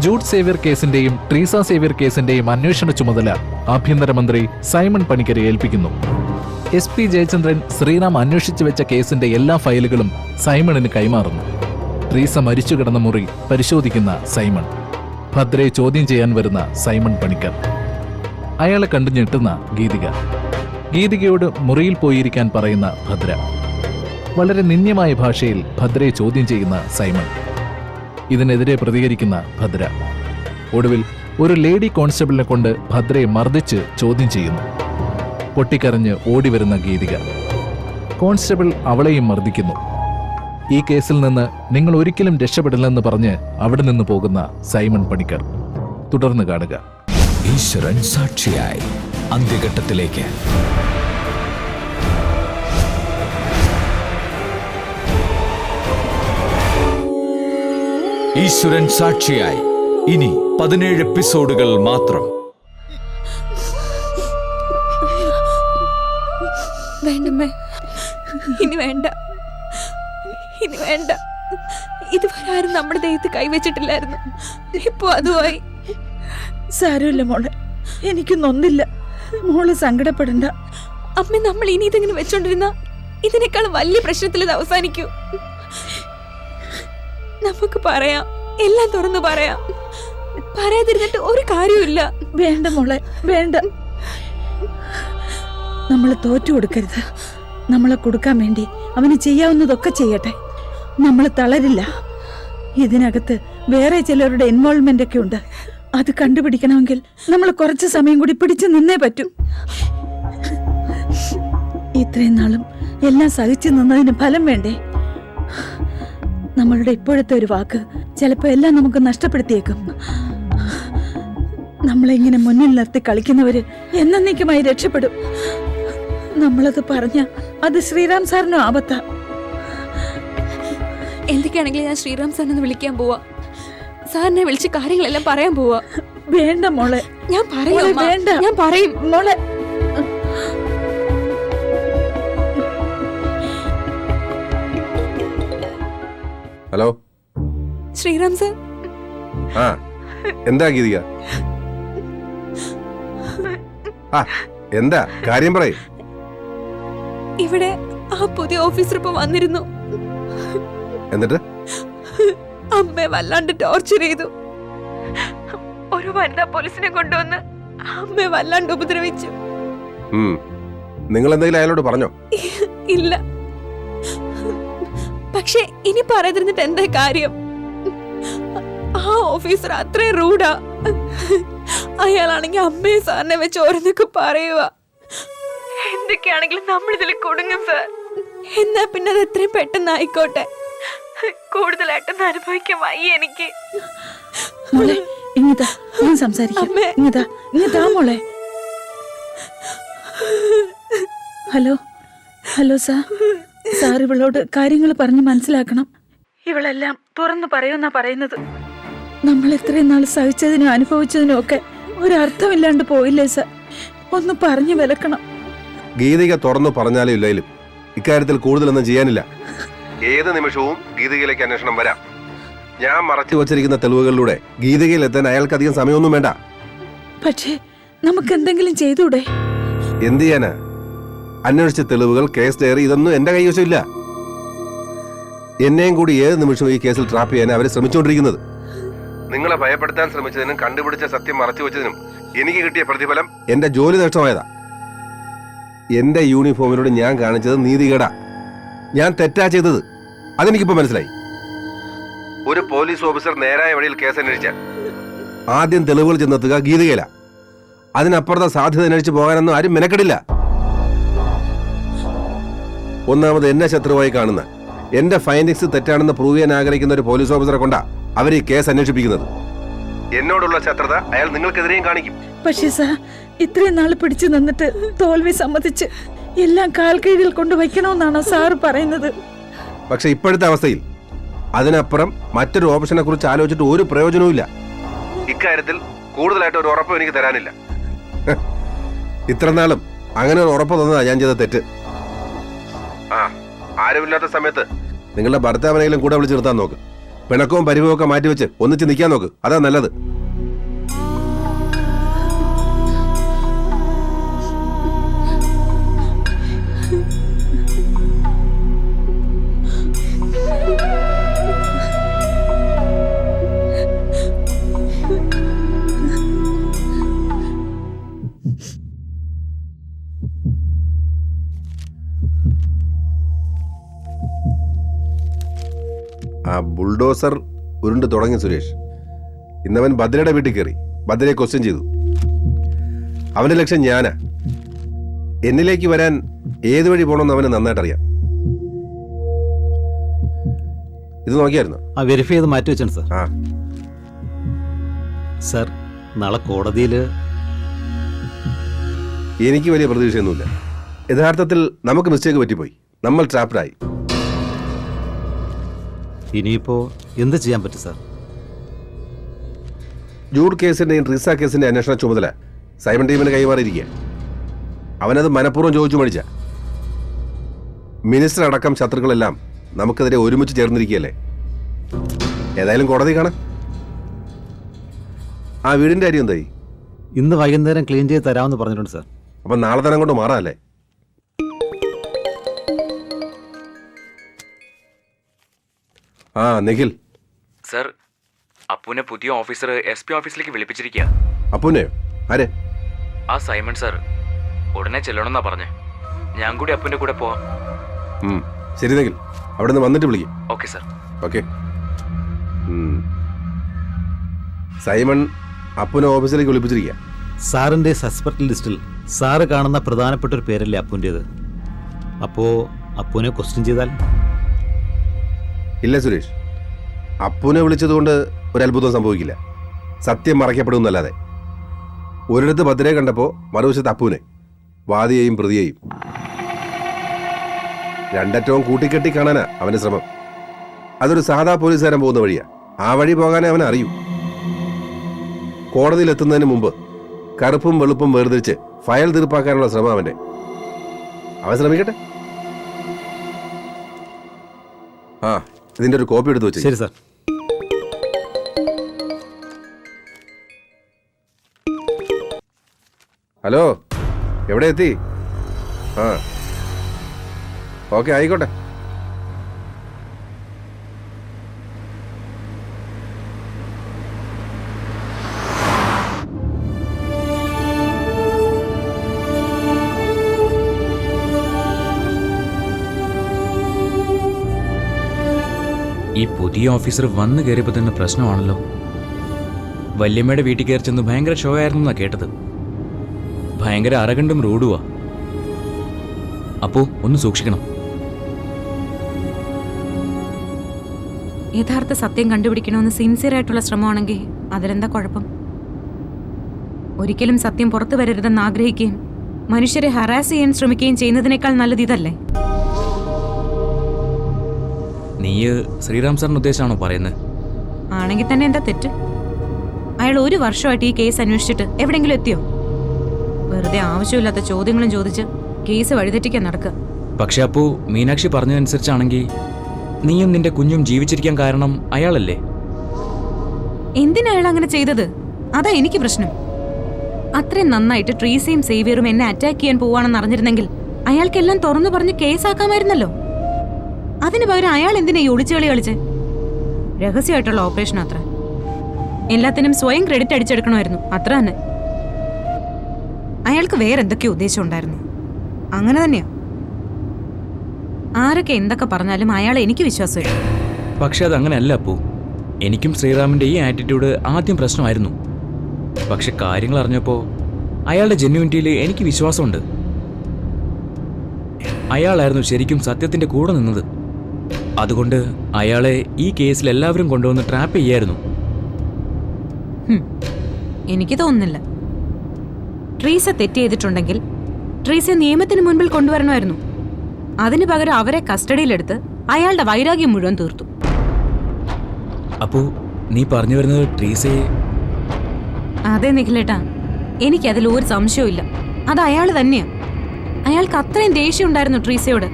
Jude Xavier കേസിന്റെയും Treesa Xavier കേസിന്റെയും അന്വേഷണ ചുമതല ആഭ്യന്തരമന്ത്രി സൈമൺ പണിക്കരെ ഏൽപ്പിക്കുന്നു. SP ജയചന്ദ്രൻ ശ്രീറാം അന്വേഷിച്ചു വെച്ച കേസിന്റെ എല്ലാ ഫയലുകളും സൈമണിന് കൈമാറുന്നു. ട്രീസ മരിച്ചു കിടന്ന മുറി പരിശോധിക്കുന്ന സൈമൺ, ഭദ്രയെ ചോദ്യം ചെയ്യാൻ വരുന്ന സൈമൺ പണിക്കർ, അയാളെ കണ്ടു ഞെട്ടുന്ന ഗീതിക, ഗീതികയോട് മുറിയിൽ പോയിരിക്കാൻ പറയുന്ന ഭദ്ര, വളരെ നിന്ദ്യമായ ഭാഷയിൽ ഭദ്രയെ ചോദ്യം ചെയ്യുന്ന സൈമൺ, ഇതിനെതിരെ പ്രതികരിക്കുന്ന ഭദ്ര, ഒടുവിൽ ഒരു ലേഡി കോൺസ്റ്റബിളിനെ കൊണ്ട് ഭദ്രയെ മർദ്ദിച്ച് ചോദ്യം ചെയ്യുന്നു. പൊട്ടിക്കരഞ്ഞ് ഓടിവരുന്ന ഗീതിക, കോൺസ്റ്റബിൾ അവളെയും മർദ്ദിക്കുന്നു. ഈ കേസിൽ നിന്ന് നിങ്ങൾ ഒരിക്കലും രക്ഷപ്പെടില്ലെന്ന് പറഞ്ഞ് അവിടെ നിന്ന് പോകുന്ന സൈമൺ പണിക്കർ. തുടർന്ന് കാണുക. ഈശ്വരൻ സാക്ഷിയായി അന്ത്യഘട്ടത്തിലേക്ക്. ഈശ്വരൻ സാക്ഷിയായി ഇനി 17 എപ്പിസോഡുകൾ മാത്രം. വേണ്ടമ്മേ, ഇനി വേണ്ട, ഇനി വേണ്ട. ഇതുവരെ ആരും നമ്മുടെ ദൈവത്തെ കൈവച്ചിട്ടില്ലായിരുന്നു. ഇപ്പൊ അതുമായി. സാരമില്ല മോളെ, എനിക്കൊന്നൊന്നില്ല. മോള് സങ്കടപ്പെടണ്ട. അമ്മ, നമ്മൾ ഇനി ഇതിങ്ങനെ വെച്ചോണ്ടിരുന്ന ഇതിനേക്കാൾ വലിയ പ്രശ്നത്തിൽ ഇത് അവസാനിക്കൂ. നമുക്ക് പറയാം, എല്ലാം തുറന്നു പറയാം. പറയാതിരുന്നിട്ട് ഒരു കാര്യമില്ല. വേണ്ട മോളെ, വേണ്ട. നമ്മളെ തോറ്റു കൊടുക്കരുത്. നമ്മളെ കൊടുക്കാൻ വേണ്ടി അവന് ചെയ്യാവുന്നതൊക്കെ ചെയ്യട്ടെ. നമ്മൾ തളരില്ല. ഇതിനകത്ത് വേറെ ചിലരുടെ ഇൻവോൾവ്മെന്റ് ഒക്കെ ഉണ്ട്. അത് കണ്ടുപിടിക്കണമെങ്കിൽ നമ്മൾ കുറച്ച് സമയം കൂടി പിടിച്ചു നിന്നേ പറ്റൂ. ഇത്രയും നാളും എല്ലാം സഹിച്ചു നിന്നതിന് ഫലം വേണ്ടേ? നമ്മളുടെ ഇപ്പോഴത്തെ ഒരു വാക്ക് ചിലപ്പോ എല്ലാം നമുക്ക് നഷ്ടപ്പെടുത്തിയേക്കും. നമ്മളെങ്ങനെ മുന്നിൽ നിർത്തി കളിക്കുന്നവര് എന്നേക്കുമായി രക്ഷപ്പെടും. നമ്മളത് പറഞ്ഞ അത് ശ്രീറാം സാറിനും ആപത്താ. എന്തൊക്കെയാണെങ്കിലും ഞാൻ ശ്രീറാം സാറിനെ വിളിക്കാൻ പോവാ. സാറിനെ വിളിച്ച് കാര്യങ്ങളെല്ലാം പറയാൻ പോവാ. വേണ്ട മോളെ, ഞാൻ പറയും. വേണ്ട, ഞാൻ പറയും മോളെ. Hello Sriram sir. ആ, എന്താ ഗീതിക? ആ, എന്താ കാര്യം പറയ്. ഇവിടെ ആ പുതിയ ഓഫീസർ ഇപ്പൊ വന്നിരുന്നു. എന്നിട്ട് അമ്മയെ വല്ലാണ്ട് ടോർച്ചർ ചെയ്തു. ഒരു വനിതാ പോലീസിനെ കൊണ്ടുവന്ന് അമ്മയെ വല്ലാണ്ട് ഉപദ്രവിച്ചു. നിങ്ങൾ എന്തെങ്കിലും അയാളോട് പറഞ്ഞോ? ഇല്ല. പക്ഷെ ഇനി പറയാതിരുന്നിട്ട് എന്താ കാര്യം? ആ ഓഫീസർ അത്രയും റൂഡാ. അയാളാണെങ്കിൽ അമ്മയെ സാറിനെ വെച്ച് ഓരോന്നൊക്കെ പറയുക. എന്തൊക്കെയാണെങ്കിലും നമ്മളിതിൽ കൊടുങ്ങും സാർ. എന്നാ പിന്നെ അത് എത്രയും പെട്ടെന്ന് ആയിക്കോട്ടെ. കൂടുതലായിട്ടൊന്നും അനുഭവിക്കാൻ വയ്യ എനിക്ക്. മോളെ ഇങ്ങതാ, ഞാൻ സംസാരിക്കാം. ഇങ്ങതാ മോളെ. ഹലോ ഹലോ സാർ ഇവളോട് കാര്യങ്ങൾ പറഞ്ഞ് മനസ്സിലാക്കണം. ഇവളെല്ലാം തുറന്നു പറയുമെന്നാ പറയുന്നത്. നമ്മൾ ഇത്രയും നാൾ സഹിച്ചതിനും അനുഭവിച്ചതിനും ഒക്കെ ഒരർത്ഥമില്ലാണ്ട് പോയില്ലേ സാർ? ഒന്ന് പറഞ്ഞു വിലക്കണം. ഗീതിക തുറന്നു പറഞ്ഞാലും ഇല്ലെങ്കിലും ഇക്കാര്യത്തിൽ കൂടുതലൊന്നും ചെയ്യാനില്ല. ഏത് നിമിഷവും ഗീതികയിലേക്ക് അന്വേഷണം വരാം. ഞാൻ മറച്ചു വച്ചിരിക്കുന്ന തെളിവുകളിലൂടെ ഗീതികയിൽ എത്താൻ അയാൾക്ക് അധികം സമയമൊന്നും വേണ്ട. പക്ഷേ നമുക്ക് എന്തെങ്കിലും ചെയ്തൂടെ? എന്ത് ചെയ്യാനാ? അന്വേഷിച്ച തെളിവുകൾ, കേസ് ഡയറി, ഇതൊന്നും എന്റെ കൈവശമില്ല. എന്നെയും കൂടി ഏത് നിമിഷവും ഈ കേസിൽ ട്രാപ്പ് ചെയ്യാൻ അവർ ശ്രമിച്ചുകൊണ്ടിരിക്കുന്നത്. നിങ്ങളെ ഭയപ്പെടുത്താൻ ശ്രമിച്ചതിനും കണ്ടുപിടിച്ച സത്യം മറച്ചു വെച്ചതിനും എനിക്ക് കിട്ടിയ പ്രതിഫലം എന്റെ ജോലി നഷ്ടമായതാ. എന്റെ യൂണിഫോമിനോട് ഞാൻ കാണിച്ചത് നീതികേടാ. ഞാൻ തെറ്റാ ചെയ്തത്. അതെനിക്കിപ്പോ മനസ്സിലായി. ഒരു പോലീസ് ഓഫീസർ നേരായ വഴിയിൽ കേസ് അന്വേഷിച്ചാൽ ആദ്യം തെളിവുകൾ ചെന്നെത്തുക ഗീതികയില. അതിനപ്പുറത്തെ സാധ്യത അന്വേഷിച്ച് പോകാനൊന്നും ആരും മെനക്കെടില്ല. ഒന്നാമത് എന്നെ ശത്രുവായി കാണുന്ന, എന്റെ ഫൈൻഡിങ്സ് തെറ്റാണെന്ന് പ്രൂവ് ചെയ്യാൻ ആഗ്രഹിക്കുന്ന ഒരു പോലീസ് ഓഫീസറെ കൊണ്ടാ അവർ ഈ കേസ് അന്വേഷിപ്പിക്കുന്നത്. എന്നോടുള്ള ശത്രുത അയാൾ നിങ്ങൾക്കെതിരെയും കാണിക്കും. പക്ഷേ സാർ, ഇത്രയും നാൾ പിടിച്ചു നിന്നിട്ട് തോൽവി സമ്മതിച്ച് എല്ലാം കാൽ കീഴിൽ കൊണ്ടുവയ്ക്കണമെന്നാണോ സാറ് പറയുന്നത്? പക്ഷെ ഇപ്പോഴത്തെ അവസ്ഥയിൽ അതിനപ്പുറം മറ്റൊരു ഓപ്ഷനെ കുറിച്ച് ആലോചിച്ചിട്ട് ഒരു പ്രയോജനവും ഇല്ല. ഇക്കാര്യത്തിൽ കൂടുതലായിട്ട് ഒരു ഉറപ്പ് എനിക്ക് തരാനില്ല. ഇത്ര നാളും അങ്ങനെ ഒരു ഉറപ്പ് തന്നതാ ഞാൻ ചെയ്ത തെറ്റ്. ആരുമില്ലാത്ത സമയത്ത് നിങ്ങളുടെ ഭർത്താവിനെങ്കിലും കൂടെ വിളിച്ചു നിർത്താൻ നോക്ക്. പിണക്കവും പരിഭവവും ഒക്കെ മാറ്റിവെച്ച് ഒന്നിച്ച് നിൽക്കാൻ നോക്ക്. അതാ നല്ലത്. ആ ബുൾഡോസർ ഉരുണ്ട് തുടങ്ങി സുരേഷ്. ഇന്നവൻ ഭദ്രയുടെ വീട്ടിൽ കയറി ഭദ്രയെ ക്വസ്റ്റ്യൻ ചെയ്തു. അവന്റെ ലക്ഷ്യം ഞാനാ. എന്നിലേക്ക് വരാൻ ഏത് വഴി പോകണമെന്ന് അവന് നന്നായിട്ട് അറിയാം. ഇത് നോക്കിയായിരുന്നു? ആ വെരിഫൈ ചെയ്ത് മാറ്റി വെച്ചാണ് സാർ. ആ സാർ നാളെ കോടതിയിൽ എനിക്ക് വലിയ പ്രതീക്ഷയൊന്നുമില്ല. യഥാർത്ഥത്തിൽ നമുക്ക് മിസ്റ്റേക്ക് പറ്റിപ്പോയി. നമ്മൾ ട്രാപ്ഡായി. ഇനിയിപ്പോൾ എന്ത് ചെയ്യാൻ പറ്റും സാർ? ജൂഡ് കേസിന്റെയും ട്രീസ കേസിന്റെ അന്വേഷണ ചുമതല സൈമൺ ടീമിന് കൈമാറിയിരിക്കുക. അവനത് മനഃപൂർവ്വം ചോദിച്ചു മേടിച്ച. മിനിസ്റ്റർ അടക്കം ശത്രുക്കളെല്ലാം നമുക്കെതിരെ ഒരുമിച്ച് ചേർന്നിരിക്കുകയല്ലേ. ഏതായാലും കോടതി കാണാം. ആ വീടിന്റെ കാര്യം എന്തായി? ഇന്ന് വൈകുന്നേരം ക്ലീൻ ചെയ്ത് തരാമെന്ന് പറഞ്ഞിട്ടുണ്ട് സാർ. അപ്പൊ നാളെ തന്നെ കൊണ്ട് മാറാല്ലേ? ആ നിഖിൽ. സർ, അപ്പുവിനെ പുതിയ ഓഫീസർ SP ഓഫീസിലേക്ക് വിളിപ്പിച്ചിരിക്കുക. അപ്പുനെയോ? ആരെ? ആ സൈമൺ സർ ഉടനെ ചെല്ലണമെന്നാ പറഞ്ഞേ. ഞാൻ കൂടി അപ്പുവിന്റെ കൂടെ പോവാം. ശരി നിഖിൽ, അവിടെ നിന്ന് വന്നിട്ട് വിളിക്കും. Okay sir. ഓക്കെ. സൈമൺ അപ്പുനെ ഓഫീസിലേക്ക് വിളിപ്പിച്ചിരിക്കുക. സാറിൻ്റെ സസ്പെക്ട് ലിസ്റ്റിൽ സാറ് കാണുന്ന പ്രധാനപ്പെട്ട ഒരു പേരല്ലേ അപ്പുൻ്റേത്? അപ്പോൾ അപ്പുവിനെ ക്വസ്റ്റ്യൻ ചെയ്താൽ? ഇല്ല സുരേഷ്, അപ്പുനെ വിളിച്ചതുകൊണ്ട് ഒരത്ഭുതം സംഭവിക്കില്ല. സത്യം മറയ്ക്കപ്പെടുമെന്നല്ലാതെ. ഒരിടത്ത് ഭദ്രയെ കണ്ടപ്പോൾ മറുവശത്ത് അപ്പുനെ, വാദിയെയും പ്രതിയെയും. രണ്ടറ്റവും കൂട്ടിക്കെട്ടി കാണാനാ അവന്റെ ശ്രമം. അതൊരു സാധാ പോലീസുകാരൻ പോകുന്ന വഴിയാ. ആ വഴി പോകാനേ അവൻ അറിയൂ. കോടതിയിലെത്തുന്നതിന് മുമ്പ് കറുപ്പും വെളുപ്പും വേർതിരിച്ച് ഫയൽ തീർപ്പാക്കാനുള്ള ശ്രമം അവന്റെ. അവൻ ശ്രമിക്കട്ടെ. ആ ഇതിന്റെ ഒരു കോപ്പി എടുത്ത് വെച്ചു. ശരി സാർ. ഹലോ, എവിടെ എത്തി? ആ ഓക്കെ, ആയിക്കോട്ടെ. ഈ പുതിയ ഓഫീസർ വന്നു കയറിയപ്പോൾ തന്നെ പ്രശ്നമാണല്ലോ. വല്യമ്മയുടെ വീട്ടിൽ കയറി ചെന്ന് ഭയങ്കര ഷോ ആയിരുന്നു എന്നാ കേട്ടത്. ഭയങ്കര അരകണ്ടും റൂഡുവാ. അപ്പോ ഒന്ന് സൂക്ഷിക്കണം. യഥാർത്ഥ സത്യം കണ്ടുപിടിക്കണമെന്ന് സിൻസിയർ ആയിട്ടുള്ള ശ്രമമാണെങ്കിൽ അതിലെന്താ കുഴപ്പം? ഒരിക്കലും സത്യം പുറത്തു വരരുതെന്ന് ആഗ്രഹിക്കുകയും മനുഷ്യരെ ഹറാസ് ചെയ്യാൻ ശ്രമിക്കുകയും ചെയ്യുന്നതിനേക്കാൾ നല്ലത് ഇതല്ലേ? നീ ശ്രീറാം സാറിന് ഉദ്ദേശമാണോ പറയുന്നത്? ആണെങ്കിൽ തന്നെ എന്താ തെറ്റ്? അയാൾ 1 വർഷമായിട്ട് ഈ കേസ് അന്വേഷിച്ചിട്ട് എവിടെയെങ്കിലും എത്തിയോ? വെറുതെ ആവശ്യമില്ലാത്ത ചോദ്യങ്ങളും ചോദിച്ച് കേസ് വഴിതെറ്റിക്കാൻ നടക്കുക. പക്ഷെ അപ്പോ മീനാക്ഷി പറഞ്ഞതനുസരിച്ചാണെങ്കിൽ നീയും നിന്റെ കുഞ്ഞും ജീവിച്ചിരിക്കാൻ കാരണം അയാളല്ലേ? എന്തിനാ അയാൾ അങ്ങനെ ചെയ്തത്? അതാ എനിക്ക് പ്രശ്നം. അത്രയും നന്നായിട്ട് ട്രീസയും സേവിയറും എന്നെ അറ്റാക്ക് ചെയ്യാൻ പോവാണെന്ന് അറിഞ്ഞിരുന്നെങ്കിൽ അയാൾക്കെല്ലാം തുറന്നു പറഞ്ഞ് കേസാക്കാമായിരുന്നല്ലോ. അതിന് പകരം അയാൾ എന്തിനാ ഈ ഒളിച്ചുകളി കളിച്ച്? രഹസ്യമായിട്ടുള്ള ഓപ്പറേഷൻ അത്ര. എല്ലാത്തിനും സ്വയം ക്രെഡിറ്റ് അടിച്ചെടുക്കണമായിരുന്നു, അത്ര തന്നെ. അയാൾക്ക് വേറെ എന്തൊക്കെയോ ഉദ്ദേശം ഉണ്ടായിരുന്നു. അങ്ങനെ തന്നെയാ. ആരൊക്കെ എന്തൊക്കെ പറഞ്ഞാലും അയാളെ എനിക്ക് വിശ്വാസമില്ല. പക്ഷെ അതങ്ങനെയല്ല അപ്പോ. എനിക്കും ശ്രീറാമിന്റെ ഈ ആറ്റിറ്റ്യൂഡ് ആദ്യം പ്രശ്നമായിരുന്നു. പക്ഷെ കാര്യങ്ങൾ അറിഞ്ഞപ്പോൾ അയാളുടെ ജെന്യൂനിറ്റിയിൽ എനിക്ക് വിശ്വാസമുണ്ട്. അയാളായിരുന്നു ശരിക്കും സത്യത്തിന്റെ കൂടെ നിന്നത്. അതുകൊണ്ട് അയാളെ ഈ കേസിൽ എല്ലാവരും കൊണ്ടുവന്ന് ട്രാപ്പ് ചെയ്യായിരുന്നു. എനിക്ക് തോന്നുന്നില്ല. ട്രീസ തെറ്റ് ചെയ്തിട്ടുണ്ടെങ്കിൽ ട്രീസയെ നിയമത്തിന് മുൻപിൽ കൊണ്ടുവരണമായിരുന്നു. അതിന് പകരം അവരെ കസ്റ്റഡിയിലെടുത്ത് അയാളുടെ വൈരാഗ്യം മുഴുവൻ തീർത്തു. അപ്പോ നീ പറഞ്ഞു വരുന്നത് ട്രീസയെ? അതെ നിഖിലേട്ടാ, എനിക്കതിൽ ഒരു സംശയവും ഇല്ല. അത് അയാൾ തന്നെയാ. അയാൾക്ക് അത്രയും ദേഷ്യം ഉണ്ടായിരുന്നു ട്രീസയോട്.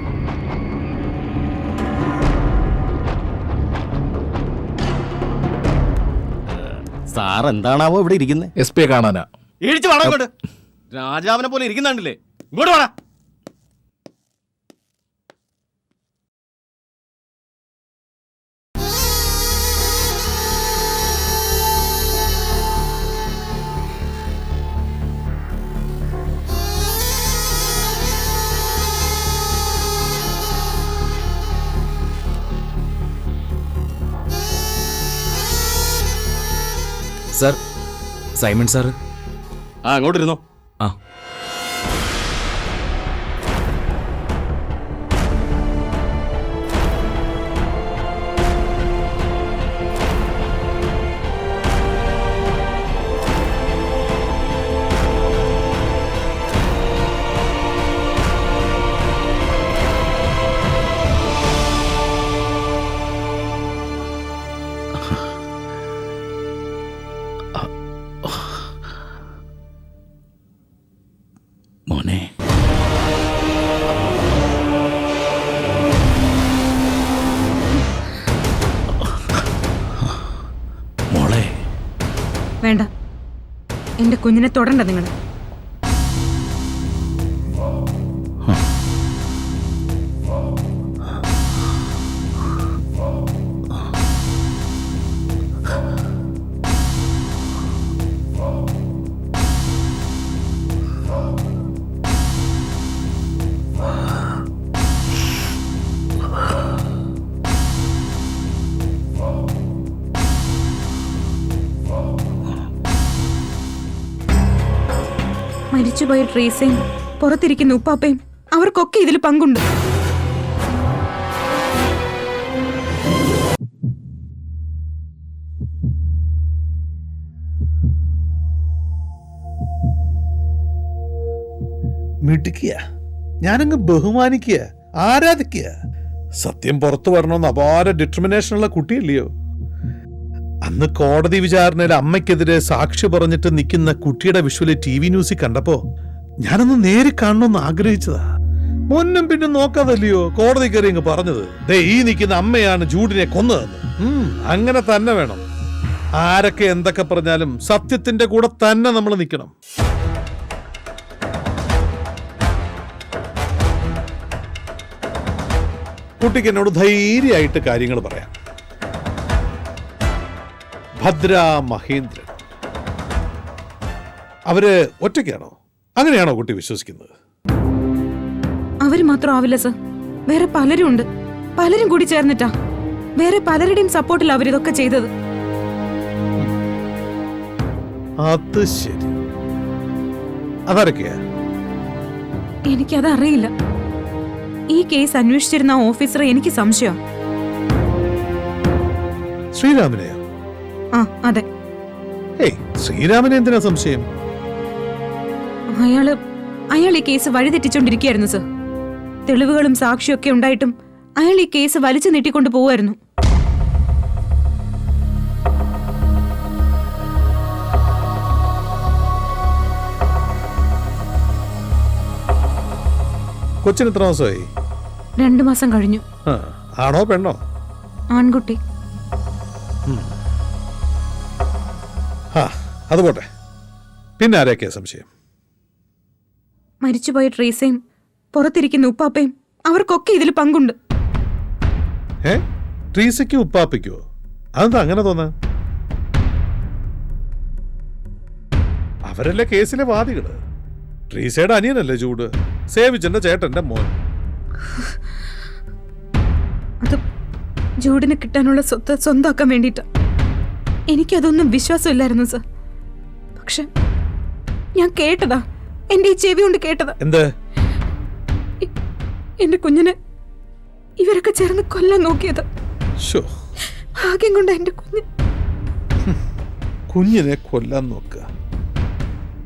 സാർ എന്താണാവോ ഇവിടെ ഇരിക്കുന്നത്? SP കാണാനാ. ഇടിച്ചു വേണം ഇങ്ങോട്ട്. രാജാവിനെ പോലെ ഇരിക്കുന്നുണ്ടല്ലേ? ഇങ്ങോട്ട് വേണം. Sir, Simon sir. അങ്ങോട്ടിരുന്നോ. ആ. മോനെ, മോളെ. വേണ്ട, എന്റെ കുഞ്ഞിനെ തൊടണ്ട നിങ്ങൾ. മരിച്ചുപോയ ട്രീസയും പുറത്തിരിക്കുന്ന ഉപ്പാപ്പയും അവർക്കൊക്കെ ഇതിൽ പങ്കുണ്ട്. മിടുക്കിയ, ഞാനങ്ങ് ബഹുമാനിക്കുക, ആരാധിക്കുക. സത്യം പുറത്തു വരണമെന്ന് അപാര ഡിറ്റർമിനേഷനുള്ള കുട്ടിയല്ലയോ? അന്ന് കോടതി വിചാരണയിൽ അമ്മയ്ക്കെതിരെ സാക്ഷി പറഞ്ഞിട്ട് നിൽക്കുന്ന കുട്ടിയുടെ വിഷ്വല് TV ന്യൂസിൽ കണ്ടപ്പോ ഞാനൊന്ന് നേരി കാണണമെന്ന് ആഗ്രഹിച്ചതാ. മുന്നും പിന്നും നോക്കാതല്ലയോ കോടതി കയറി അങ്ങ് പറഞ്ഞത്, ദേ ഈ നിൽക്കുന്ന അമ്മയാണ് ജൂഡിനെ കൊന്നതെന്ന്. അങ്ങനെ തന്നെ വേണം. ആരൊക്കെ എന്തൊക്കെ പറഞ്ഞാലും സത്യത്തിന്റെ കൂടെ തന്നെ നമ്മൾ നിൽക്കണം. കുട്ടിക്ക് എന്നോട് ധൈര്യമായിട്ട് കാര്യങ്ങൾ പറയാം. ഭദ്ര മഹേന്ദ്രൻ അവര് ഒറ്റയ്ക്കാണോ? അങ്ങനെയാണോ കുട്ടി വിശ്വസിക്കുന്നത്? അവര് മാത്രം ആവില്ല സർ, വേറെ പലരും ഉണ്ട്. പലരും കൂടി ചേർന്നിട്ടാ, വേറെ പലരുടെയും സപ്പോർട്ടിൽ അവരിതൊക്കെ ചെയ്തത്. അത് ശരി. അതാരൊക്കെയാ? എനിക്കത് അറിയില്ല. ഈ കേസ് അന്വേഷിച്ചിരുന്ന ആ ഓഫീസറെ എനിക്ക് സംശയം. ശ്രീരാമനെയോ? ആ അതെ. ഏയ്, ശ്രീരാമനെ എന്തിനാ സംശയം? അയാൾ ഈ കേസ് വഴിതെറ്റിച്ചോണ്ടിരിക്കുകയായിരുന്നു സർ. തെളിവുകളും സാക്ഷിയൊക്കെ ഉണ്ടായിട്ടും അയാൾ ഈ കേസ് വലിച്ചു നീട്ടിക്കൊണ്ട് പോവായിരുന്നു. കൊച്ചിന് എത്ര മാസമായി? 2 മാസം കഴിഞ്ഞു. ആണോ പെണ്ണോ? ആൺകുട്ടി. അത് പോട്ടെ. പിന്നെ ആരെയൊക്കെയാ സംശയം? മരിച്ചുപോയ ട്രീസയും പുറത്തിരിക്കുന്ന ഉപ്പാപ്പയും അവർക്കൊക്കെ ഇതിൽ പങ്കുണ്ട്. ട്രീസയ്ക്കോ ഉപ്പാപ്പയ്ക്കോ? അതെന്താ അങ്ങനെ തോന്നാ? അവരല്ലേ കേസിലെ വാദികള്. ട്രീസയുടെ അനിയനല്ലേ ജൂഡ്, സേവിച്ചന്റെ ചേട്ടന്റെ മോൻ. അത് ജൂഡിന് കിട്ടാനുള്ള സ്വത്ത് സ്വന്തമാക്കാൻ വേണ്ടിട്ടാ. എനിക്കതൊന്നും വിശ്വാസമില്ലായിരുന്നു സർ. പക്ഷെ ഞാൻ കേട്ടതാ, എന്റെ ഈ ചെവി കൊണ്ട് കേട്ടതാ. എന്ത്? എന്റെ കുഞ്ഞിനെ ഇവരൊക്കെ ചേർന്ന് കൊല്ലാൻ നോക്കിയത്. ഭാഗ്യം കൊണ്ട് എന്റെ കുഞ്ഞിനെ കൊല്ലാൻ നോക്കുക,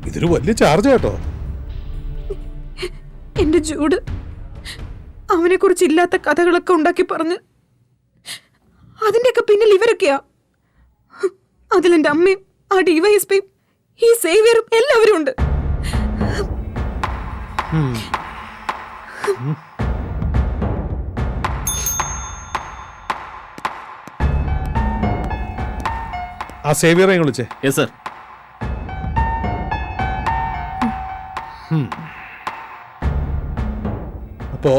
ഇതൊരു വലിയ ചാർജ് കേട്ടോ. എന്റെ ജൂഡ് അവനെ കുറിച്ച് ഇല്ലാത്ത കഥകളൊക്കെ ഉണ്ടാക്കി പറഞ്ഞ് അതിന്റെയൊക്കെ പിന്നിൽ ഇവരൊക്കെയാ. അതിലെന്റെ അമ്മയും ആ DYSPയും ഈ സേവിയറും എല്ലാവരും ഉണ്ട്. ആ സേവിയറെ വിളിച്ചേ. Yes sir. അപ്പോ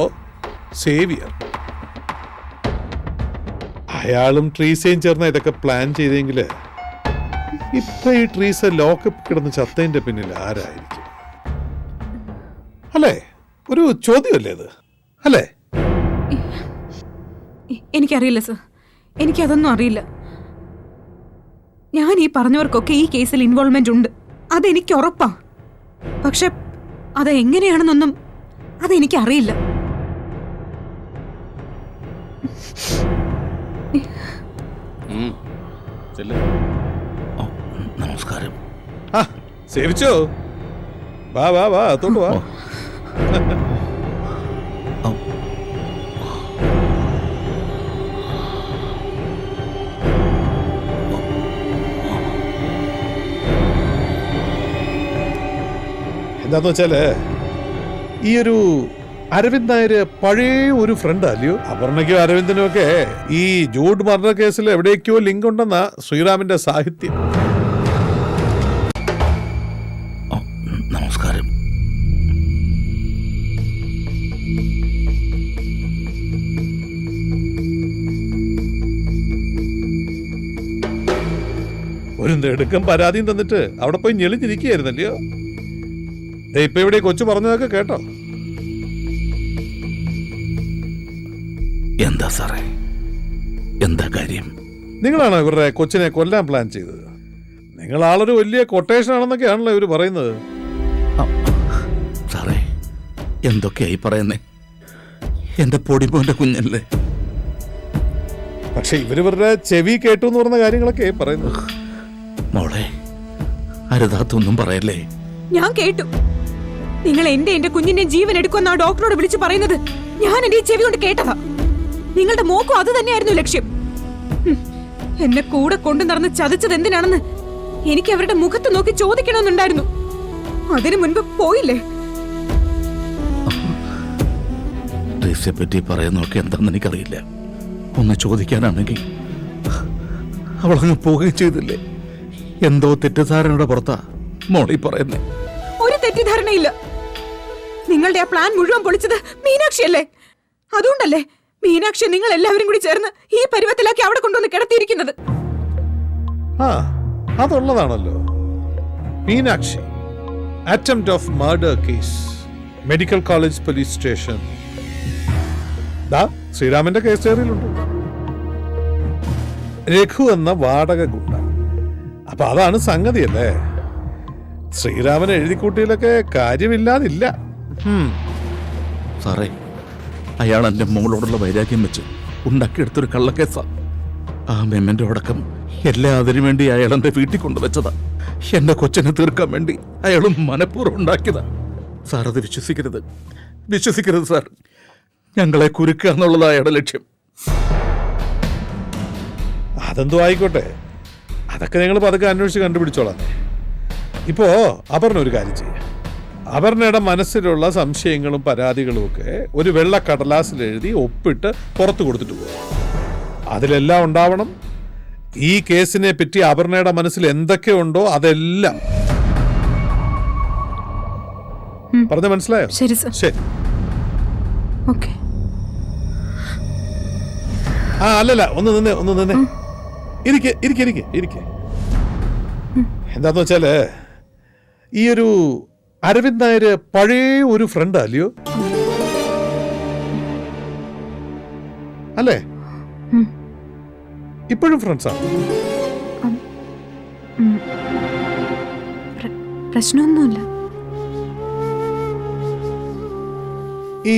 സേവിയർ അയാളും ട്രീസയും ചേർന്ന് ഇതൊക്കെ പ്ലാൻ ചെയ്തെങ്കിൽ ഇപ്പൊ ഈ ട്രീസ ലോക്കപ്പ് കിടന്ന് ചത്തതിന്റെ പിന്നിൽ ആരായിരിക്കും? അല്ലേ? ഒരു ചോദ്യമല്ലേ ഇത്? അല്ലേ? എനിക്കറിയില്ല സർ, എനിക്കതൊന്നും അറിയില്ല. ഞാൻ ഈ പറഞ്ഞവർക്കൊക്കെ ഈ കേസിൽ ഇൻവോൾവ്മെന്റ് ഉണ്ട്, അതെനിക്ക് ഉറപ്പാ. പക്ഷെ അതെങ്ങനെയാണെന്നൊന്നും അതെനിക്കറിയില്ല. നമസ്കാരം. ആ സേവിച്ചോ? വാ വാ വാ, അത്തോട്ട് വാ. എന്താന്ന് വെച്ചാല് ഈ ഒരു അരവിന്ദ് നായർ പഴയ ഒരു ഫ്രണ്ട് അല്ലയോ? അപർണയ്ക്കും അരവിന്ദനും ഒക്കെ ഈ ജൂഡ് മർഡർ കേസിൽ എവിടേക്കോ ലിങ്ക് ഉണ്ടെന്ന ശ്രീറാമിന്റെ സാഹിത്യം. നമസ്കാരം. ഒരു നെടുക്കം പരാതിയും തന്നിട്ട് അവിടെ പോയി ഞെളിഞ്ഞിരിക്കുകയായിരുന്നല്ലയോ? ഇപ്പൊ ഇവിടെ കൊച്ചു പറഞ്ഞതൊക്കെ കേട്ടോ? എന്താ സാറേ, എന്താ കാര്യം? നിങ്ങളാണോ ഇവരുടെ കൊച്ചിനെ കൊല്ലാൻ പ്ലാൻ ചെയ്തത്? നിങ്ങൾ ആളൊരു വലിയ കൊട്ടേഷൻ ആണെന്നൊക്കെയാണല്ലോ ഇവര് പറയുന്നത്. സാറേ, എന്തൊക്കെയായി പറയുന്നേ? എന്റെ പൊടിമോന്റെ കുഞ്ഞല്ലേ. പക്ഷെ ഇവരുടെ ചെവി കേട്ടു എന്ന് പറഞ്ഞ കാര്യങ്ങളൊക്കെ പറയുന്നത്. മോളെ, അരുതാത്തൊന്നും പറയല്ലേ. ഞാൻ കേട്ടു. നിങ്ങൾ എന്റെ കുഞ്ഞിന്റെ ജീവൻ എടുക്കുമെന്ന് ആ ഡോക്ടറോട് വിളിച്ചു പറയുന്നത് ഞാൻ എന്റെ ചെവി കൊണ്ട് കേട്ടതാ. നിങ്ങളുടെ മോക്കും അത് തന്നെയായിരുന്നു ലക്ഷ്യം. എന്നെ കൂടെ കൊണ്ടു നടന്ന് ചതിച്ചത് എന്തിനാണെന്ന് എനിക്ക് അവരുടെ മുഖത്ത് നോക്കി ചോദിക്കണമെന്നുണ്ടായിരുന്നു. അതിനു മുൻപ് പോയില്ലേ? ട്രീസയെ പറ്റി പറയുന്നതൊക്കെ എന്താണെന്ന് എനിക്കറിയില്ല. ഒന്ന് ചോദിക്കാനാണെങ്കിൽ അവളങ്ങ് പോവുകയും ചെയ്തില്ലേ. എന്തോ തെറ്റിദ്ധാരണയുടെ പുറത്താ മോളി പറയുന്നേ. ഒരു തെറ്റിദ്ധാരണയില്ല. നിങ്ങളുടെ ആ പ്ലാൻ മുഴുവൻ പൊളിച്ചത് മീനാക്ഷിയല്ലേ? അതുകൊണ്ടല്ലേ മീനാക്ഷി നിങ്ങൾ എല്ലാവരും കൂടി ചേർന്ന് ഈ പരുവത്തിലാക്കി അവിടെ കൊണ്ടുവന്ന് കിടത്തിയിരിക്കുന്നത്. ആ, അതുള്ളതാണല്ലോ. Meenakshi attempt of murder case, medical college police station. ശ്രീരാമന്റെ കേസ് ഡയറിയിലുണ്ട്. രഘു എന്ന വാടക ഗുണ്ട. അപ്പൊ അതാണ് സംഗതിയല്ലേ? ശ്രീരാമൻ എഴുതിക്കൂട്ടിയിലൊക്കെ കാര്യമില്ലാതില്ല. സാറേ, അയാൾ എൻ്റെ മോളോടുള്ള വൈരാഗ്യം വെച്ച് ഉണ്ടാക്കിയെടുത്തൊരു കള്ളക്കേസാ. ആ മെമ്മന്റെ അടക്കം എല്ലാ അതിനു വേണ്ടി അയാൾ എൻ്റെ വീട്ടിൽ കൊണ്ടുവച്ചതാ. എന്റെ കൊച്ചിനെ തീർക്കാൻ വേണ്ടി അയാളും മനഃപൂർവ്വം ഉണ്ടാക്കിയതാ. സാർ അത് വിശ്വസിക്കരുത്, വിശ്വസിക്കരുത് സാർ. ഞങ്ങളെ കുരുക്കുക എന്നുള്ളതാ അയാളുടെ ലക്ഷ്യം. അതെന്തോ ആയിക്കോട്ടെ, അതൊക്കെ ഞങ്ങൾ പതുക്കെ അന്വേഷിച്ച് കണ്ടുപിടിച്ചോളാം. ഇപ്പോ അപർണ ഒരു കാര്യം ചെയ്യാം. അപർണയുടെ മനസ്സിലുള്ള സംശയങ്ങളും പരാതികളും ഒക്കെ ഒരു വെള്ള കടലാസിൽ എഴുതി ഒപ്പിട്ട് പുറത്തു കൊടുത്തിട്ട് പോകും. അതിലെല്ലാം ഉണ്ടാവണം ഈ കേസിനെ പറ്റി അപർണയുടെ മനസ്സിൽ എന്തൊക്കെ ഉണ്ടോ അതെല്ലാം. പറഞ്ഞ മനസ്സിലായോ? ശരി സർ. ശരി. ഓക്കെ. ആ അല്ലല്ല, ഒന്ന് നിന്നേ. ഇരിക്കെ. എന്താന്ന് വെച്ചാല് ഈ ഒരു അരവിന്ദ് നായർ പഴയ ഒരു ഫ്രണ്ട് അല്ലയോ? അല്ലേ? ഇപ്പോഴും ഫ്രണ്ട്സാണ്? പ്രശ്നമൊന്നുമില്ല. ഈ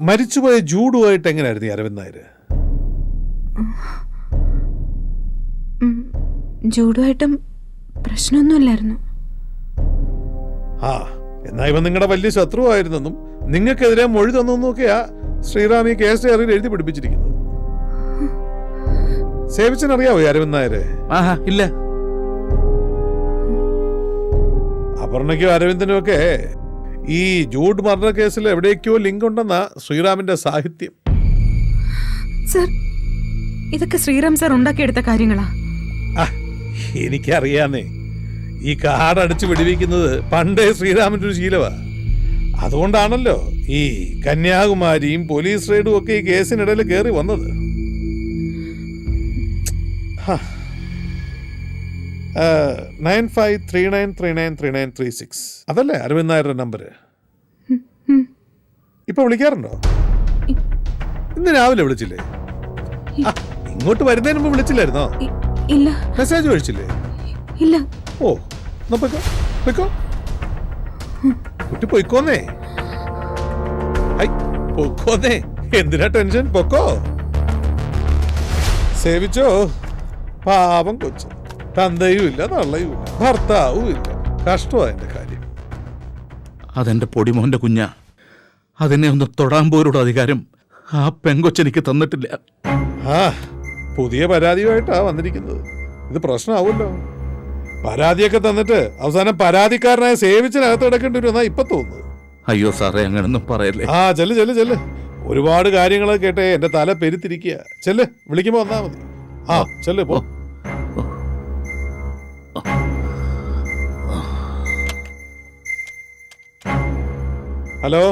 മരിച്ചുപോയ ജൂഡുമായിട്ട് എങ്ങനെയായിരുന്നു ഈ അരവിന്ദ് നായർ? ജൂഡുമായിട്ടും പ്രശ്നമൊന്നുമില്ലായിരുന്നു. ആ, എന്നാ ഇവൻ നിങ്ങളുടെ വലിയ ശത്രുവായിരുന്നെന്നും നിങ്ങൾക്കെതിരെ മൊഴി തന്നൊക്കെയാ ശ്രീറാം ഈ കേസ് ഡയറിയിൽ എഴുതി പിടിപ്പിച്ചിരിക്കുന്നത്. സേവിച്ചനറിയാവോ അരവിന്ദ് നായര്? ഇല്ല. അപർണയ്ക്കും അരവിന്ദനും ഒക്കെ ഈ ജൂഡ് മർഡർ കേസിൽ എവിടേക്കോ ലിങ്ക് ഉണ്ടെന്ന ശ്രീറാമിന്റെ സാഹിത്യം. സർ, ഇതൊക്കെ ശ്രീറാം സർ ഉണ്ടാക്കിയെടുത്ത കാര്യങ്ങളാ. എനിക്കറിയാന്നേ, ഈ കാടടച്ച് വെടിവെക്കുന്നത് പണ്ടേ ശ്രീരാമന്റെ ഒരു ശീലമാ. അതുകൊണ്ടാണല്ലോ ഈ കന്യാകുമാരിയും പോലീസ് റെയ്ഡും ഒക്കെ ഈ കേസിനിടയിൽ കയറി വന്നത്. 9539393936 അതല്ലേ അരവിന്ദ് നായരുടെ നമ്പർ? ഇപ്പൊ വിളിക്കാറുണ്ടോ? ഇന്ന് രാവിലെ വിളിച്ചില്ലേ? ഇങ്ങോട്ട് വരുന്നതിന് മുമ്പ് വിളിച്ചില്ലായിരുന്നോ? ഇല്ല മെസ്സേജ് കഴിച്ചില്ലേ? ഇല്ല. ഓ, എന്നാ പൊയ്ക്കോ പൊയ്ക്കോ, കുട്ടി പൊയ്ക്കോന്നേ. ഐ, പൊക്കോന്നേ, എന്തിനാ ടെൻഷൻ? പൊക്കോ, സേവിച്ചോ. പാവം കൊച്ചു, തന്തയും ഇല്ല തള്ളയും ഇല്ല ഭർത്താവും ഇല്ല. കഷ്ടമാ എന്റെ കാര്യം. അതെന്റെ പൊടിമോന്റെ കുഞ്ഞാ. അതിനെ ഒന്ന് തൊടാൻ പോലുള്ള അധികാരം ആ പെങ്കൊച്ചെനിക്ക് തന്നിട്ടില്ല. ആ, പുതിയ പരാതിയുമായിട്ടാ വന്നിരിക്കുന്നത്. ഇത് പ്രശ്നമാവുമല്ലോ. പരാതിയൊക്കെ തന്നിട്ട് അവസാനം പരാതിക്കാരനായ സേവിച്ചിനകത്ത് കിടക്കേണ്ടി വരുമെന്നാ ഇപ്പൊ തോന്നുന്നത്. അയ്യോ സാറേ, അങ്ങനൊന്നും പറയല്ലേ. ആ, ചെല്ല് ചെല്ല് ചെല്ല്. ഒരുപാട് കാര്യങ്ങളൊക്കെ കേട്ടേ എന്റെ തല പെരുത്തിരിക്കുക. ചെല്ല്, വിളിക്കുമ്പോ വന്നാ മതി. ആ, ചെല്ല് പോ. ഹലോ.